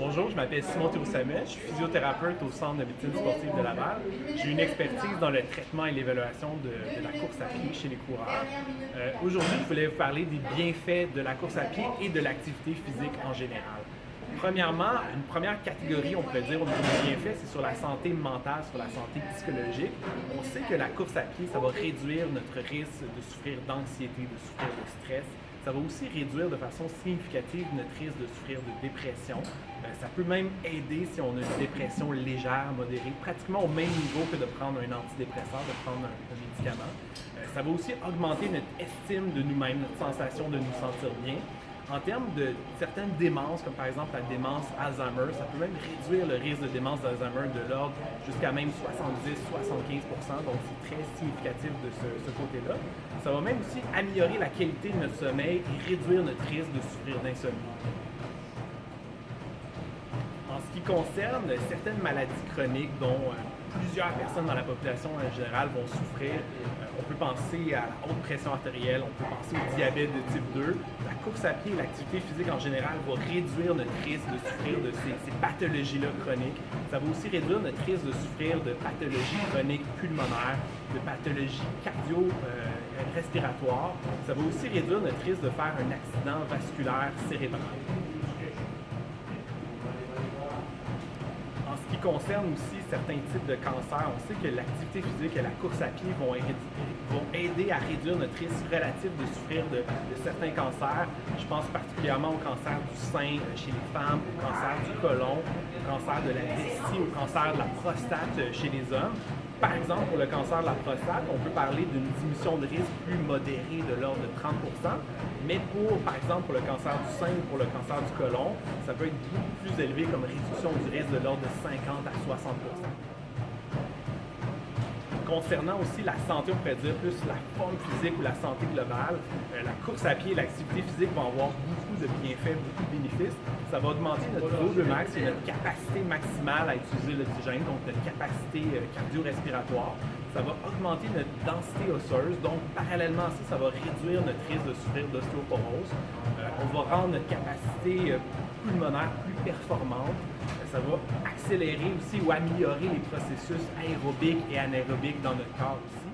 Bonjour, je m'appelle Simon Théosamet, je suis physiothérapeute au Centre de médecine sportive de Laval. J'ai une expertise dans le traitement et l'évaluation de la course à pied chez les coureurs. Aujourd'hui, je voulais vous parler des bienfaits de la course à pied et de l'activité physique en général. Premièrement, une première catégorie, on pourrait dire, au niveau des bienfaits, c'est sur la santé mentale, sur la santé psychologique. On sait que la course à pied, ça va réduire notre risque de souffrir d'anxiété, de souffrir de stress. Ça va aussi réduire de façon significative notre risque de souffrir de dépression. Ça peut même aider si on a une dépression légère, modérée, pratiquement au même niveau que de prendre un antidépresseur, de prendre un médicament. Ça va aussi augmenter notre estime de nous-mêmes, notre sensation de nous sentir bien. En termes de certaines démences, comme par exemple la démence Alzheimer, ça peut même réduire le risque de démence d'Alzheimer de l'ordre jusqu'à même 70-75%, donc c'est très significatif de ce côté-là. Ça va même aussi améliorer la qualité de notre sommeil et réduire notre risque de souffrir d'insomnie. En ce qui concerne certaines maladies chroniques dont plusieurs personnes dans la population en général vont souffrir, on peut penser à la haute pression artérielle, on peut penser au diabète de type 2. La course à pied et l'activité physique en général va réduire notre risque de souffrir de ces pathologies-là chroniques. Ça va aussi réduire notre risque de souffrir de pathologies chroniques pulmonaires, de pathologies cardio-respiratoires. Ça va aussi réduire notre risque de faire un accident vasculaire cérébral. En ce qui concerne aussi certains types de cancers, on sait que l'activité physique et la course à pied vont aider à réduire notre risque relatif de souffrir de certains cancers. Je pense particulièrement au cancer du sein chez les femmes, au cancer du côlon, au cancer de la vessie, au cancer de la prostate chez les hommes. Par exemple, pour le cancer de la prostate, on peut parler d'une diminution de risque plus modérée de l'ordre de 30 mais par exemple, pour le cancer du sein ou pour le cancer du côlon, ça peut être beaucoup plus élevé comme réduction du risque de l'ordre de 50 à 60 Concernant aussi la santé, on pourrait dire plus la forme physique ou la santé globale, la course à pied et l'activité physique vont avoir beaucoup de bienfaits, beaucoup de bénéfices. Ça va augmenter notre VO2 max et notre capacité maximale à utiliser l'oxygène, donc notre capacité cardio-respiratoire. Ça va augmenter notre densité osseuse, donc parallèlement à ça, ça va réduire notre risque de souffrir d'ostéoporose. On va rendre notre capacité pulmonaire plus performante. Ça va accélérer aussi ou améliorer les processus aérobiques et anaérobiques dans notre corps aussi.